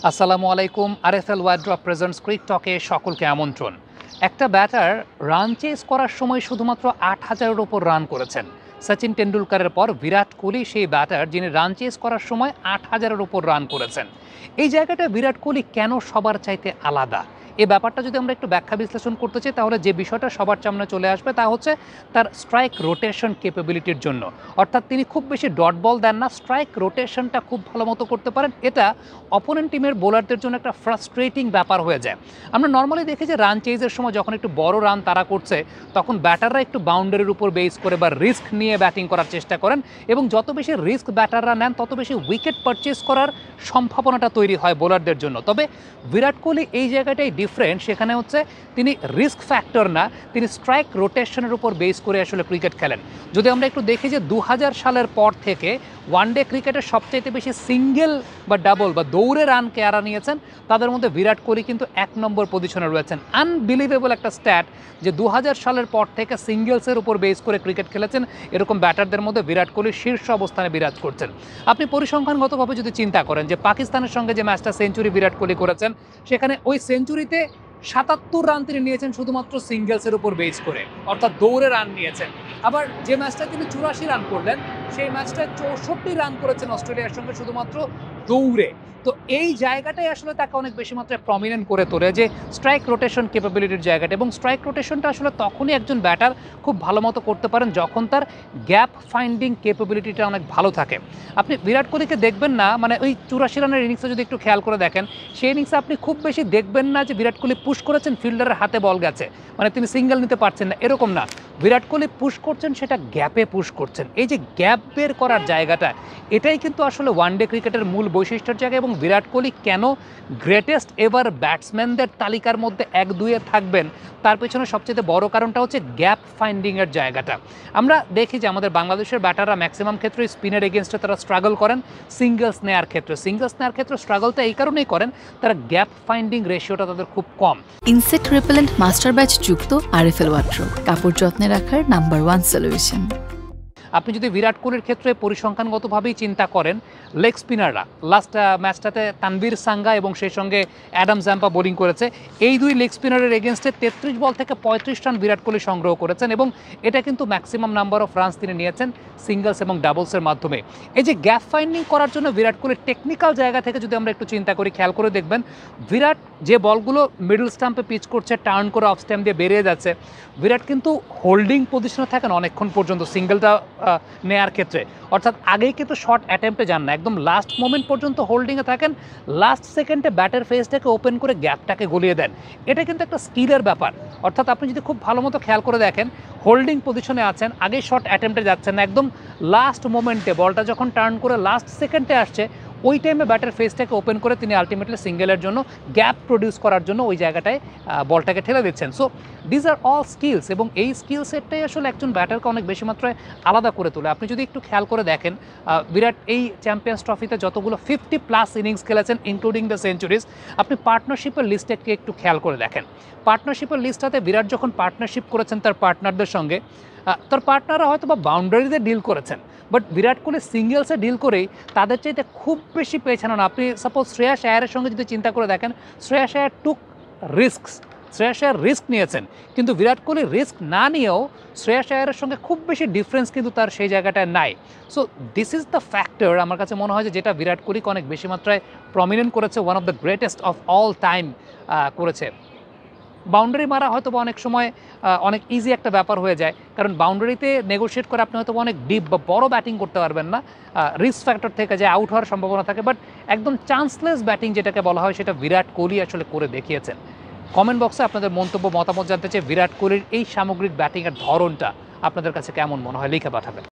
আসসালামু আলাইকুম। RFL wide drop presents ক্রিক টকে সকলকে আমন্ত্রণ। একটা ব্যাটার রান চেস করার সময় শুধুমাত্র ৮,০০০-এর ওপর রান করেছেন। সচিন টেন্ডুলকারের পর বিরাট কোহলি সেই ব্যাটার যিনি রান চেস করার সময় ৮,০০০-এর ওপর রান করেছেন। এই জায়গাটা বিরাট কোহলি কেন সবার চাইতে আলাদা, এই ব্যাপারটা যদি আমরা একটু ব্যাখ্যা বিশ্লেষণ করতে চাই তাহলে যে বিষয়টা সবার সামনে চলে আসবে তা হচ্ছে তার স্ট্রাইক রোটেশন ক্যাপাবিলিটির জন্য। অর্থাৎ তিনি খুব বেশি ডট বল দেন না, স্ট্রাইক রোটেশনটা খুব ভালো মতো করতে পারেন। এটা অপোনেন্ট টিমের বোলারদের জন্য একটা ফ্রাস্ট্রেটিং ব্যাপার হয়ে যায়। আমরা নর্মালি দেখি যে রান চেজের সময় যখন একটু বড় রান তারা করছে তখন ব্যাটাররা একটু বাউন্ডারির উপর বেস করে বা রিস্ক নিয়ে ব্যাটিং করার চেষ্টা করেন, এবং যত বেশি রিস্ক ব্যাটাররা নেন তত বেশি উইকেট পারচেস করার সম্ভাবনাটা তৈরি হয় বোলারদের জন্য। তবে বিরাট কোহলি এই জায়গাটাই ডিফারেন্ট, সেখানে হচ্ছে তিনি রিস্ক ফ্যাক্টর না, তিনি স্ট্রাইক রোটেশনের উপর বেস করে আসলে ক্রিকেট খেলেন। যদি আমরা একটু দেখি যে ২০০০ সালের পর থেকে ওয়ানডে ক্রিকেটের সবচাইতে বেশি সিঙ্গেল বা ডাবল বা দৌড়ে রান কারা নিয়েছেন তাদের মধ্যে বিরাট কোহলি কিন্তু ১ নম্বর পজিশনে রয়েছেন। আনবিলিভেবল একটা স্ট্যাট যে ২০০০ সালের পর থেকে সিঙ্গেলসের উপর বেস করে ক্রিকেট খেলেছেন এরকম ব্যাটারদের মধ্যে বিরাট কোহলি শীর্ষ অবস্থানে বিরাজ করছেন। আপনি পরিসংখ্যানগতভাবে যদি চিন্তা করেন যে পাকিস্তানের সঙ্গে যে ম্যাচটা সেঞ্চুরি বিরাট কোহলি করেছেন সেখানে ওই সেঞ্চুরিতে ৭৭ রান তিনি নিয়েছেন শুধুমাত্র সিঙ্গেলসের উপর বেস করে, অর্থাৎ দৌড়ে রান নিয়েছেন। আবার যে ম্যাচটা তিনি ৮৪ রান করলেন সেই ম্যাচটায় ৬৪ রান করেছেন অস্ট্রেলিয়ার সঙ্গে শুধুমাত্র দৌড়ে। তো এই জায়গাটাই আসলে তাকে অনেক বেশি মাত্রায় প্রমিনেন্ট করে তোলে যে স্ট্রাইক রোটেশন ক্যাপাবিলিটির জায়গাটা, এবং স্ট্রাইক রোটেশনটা আসলে তখনই একজন ব্যাটার খুব ভালো মতো করতে পারেন যখন তার গ্যাপ ফাইন্ডিং ক্যাপাবিলিটিটা অনেক ভালো থাকে। আপনি বিরাট কোহলিকে দেখবেন না, মানে ওই ৮৪ রানের ইনিংসে যদি একটু খেয়াল করে দেখেন সেই ইনিংসে আপনি খুব বেশি দেখবেন না যে বিরাট কোহলি পুশ করেছেন ফিল্ডারের হাতে বল গেছে, মানে তিনি সিঙ্গেল নিতে পারছেন না, এরকম না। বিরাট কোহলি পুশ করছেন সেটা গ্যাপে পুশ করছেন। এই যে গ্যাপ বের করার জায়গাটা এটাই কিন্তু আসলে ওয়ানডে ক্রিকেটের মূল বৈশিষ্ট্যের জায়গা, এবং বিরাট কোহলি কেন গ্রেটেস্ট এভার ব্যাটসম্যানদের তালিকার মধ্যে ১-২-এ থাকবেন তার পেছনে সবচেয়ে বড় কারণটা হচ্ছে গ্যাপ ফাইন্ডিংয়ের জায়গাটা। আমরা দেখি যে আমাদের বাংলাদেশের ব্যাটাররা ম্যাক্সিমাম ক্ষেত্রে স্পিনের এগেনস্টে তারা স্ট্রাগল করেন সিঙ্গেলস নেওয়ার ক্ষেত্রে স্ট্রাগলটা এই কারণেই করেন তারা গ্যাপ ফাইন্ডিং রেশিওটা তাদের খুব কম। ইনসেক্ট রিপেলেন্ট মাস্টার ব্যাচ যুক্ত আরএফএল ওয়ার্ড্রোব কাপড় যত্নে রাখার নাম্বার 1 সলিউশন। আপনি যদি বিরাট কোহলির ক্ষেত্রে পরিসংখ্যানগতভাবেই চিন্তা করেন, লেগ স্পিনাররা লাস্ট ম্যাচটাতে তানভীর সাঙ্গা এবং সেই সঙ্গে অ্যাডাম জাম্পা বোলিং করেছে, এই দুই লেগ স্পিনারের এগেনস্টে ৩৩ বল থেকে ৩৫ রান বিরাট কোহলি সংগ্রহ করেছেন, এবং এটা কিন্তু ম্যাক্সিমাম নাম্বার অফ রানস তিনি নিয়েছেন সিঙ্গলস এবং ডাবলসের মাধ্যমে। এই যে গ্যাপ ফাইন্ডিং করার জন্য বিরাট কোহলির টেকনিক্যাল জায়গা থেকে যদি আমরা একটু চিন্তা করি, খেয়াল করে দেখবেন বিরাট যে বলগুলো মিডল স্টাম্পে পিচ করছে টার্ন করে অফ স্ট্যাম্প দিয়ে বেরিয়ে যাচ্ছে, বিরাট কিন্তু হোল্ডিং পজিশনে থাকেন অনেকক্ষণ পর্যন্ত সিঙ্গেলটা নেয়ার ক্ষেত্রে, অর্থাৎ আগেই কিন্তু শর্ট অ্যাটেম্পটে যান না, একদম লাস্ট মোমেন্ট পর্যন্ত হোল্ডিংয়ে থাকেন, লাস্ট সেকেন্ডে ব্যাটের ফেসটাকে ওপেন করে গ্যাপটাকে গলিয়ে দেন। এটা কিন্তু একটা স্কিলের ব্যাপার। অর্থাৎ আপনি যদি খুব ভালো মতো খেয়াল করে দেখেন হোল্ডিং পজিশনে আছেন, আগেই শর্ট অ্যাটেম্পটে যাচ্ছেন না, একদম লাস্ট মোমেন্টে বলটা যখন টার্ন করে লাস্ট সেকেন্ডে আসছে ওই টাইমে ব্যাটের ফেসটাকে ওপেন করে তিনি আলটিমেটলি সিঙ্গেলের জন্য গ্যাপ প্রডিউস করার জন্য ওই জায়গাটায় বলটাকে ঠেলে দিচ্ছেন। So these are all skills, এবং এই স্কিল সেটটাই আসলে একজন ব্যাটারকে অনেক বেশি মাত্রায় আলাদা করে তোলে। আপনি যদি একটু খেয়াল করে দেখেন বিরাট এই চ্যাম্পিয়ন্স ট্রফিতে যতগুলো 50+ ইনিংস খেলেছেন ইনক্লুডিং দ্য সেঞ্চুরিজ, আপনি পার্টনারশিপের লিস্টটাকে একটু খেয়াল করে দেখেন। পার্টনারশিপের লিস্টটাতে বিরাট যখন পার্টনারশিপ করেছেন তার পার্টনারদের সঙ্গে, তার পার্টনাররা হয়তো বা বাউন্ডারিতে ডিল করেছেন, বাট বিরাট কোহলি সিঙ্গেলসে ডিল করেই তাদের চাইতে খুব বেশি পেছানো না। আপনি সাপোজ শ্রেয়াস আয়ারের সঙ্গে যদি চিন্তা করে দেখেন, শ্রেয়াস আয়ার টুক শ্রেয়াস আয়ার রিস্ক নিয়েছেন, কিন্তু বিরাট কোহলি রিস্ক না নিয়েও শ্রেয়াস আয়ারের সঙ্গে খুব বেশি ডিফারেন্স কিন্তু তার সেই জায়গাটায় নাই। So this is the factor আমার কাছে মনে হয় যে যেটা বিরাট কোহলিকে অনেক বেশি মাত্রায় প্রমিনেন্ট করেছে, one of the greatest of all time করেছে। বাউন্ডারি মারা হয়তো বা অনেক সময় অনেক ইজি একটা ব্যাপার হয়ে যায়, কারণ বাউন্ডারিতে নেগোশিয়েট করে আপনি হয়তো অনেক ডিপ বা বড় ব্যাটিং করতে পারবেন না, রিস্ক ফ্যাক্টর থেকে যে আউট হওয়ার সম্ভাবনা থাকে, বাট একদম চান্সলেস ব্যাটিং যেটাকে বলা হয় সেটা বিরাট কোহলি আসলে করে দেখিয়েছেন। কমেন্ট বক্সে আপনাদের মন্তব্য মতামত জানতে চাই, বিরাট কোহলির এই সামগ্রিক ব্যাটিংয়ের ধরনটা আপনাদের কাছে কেমন মনে হয় লিখে পাঠাবেন।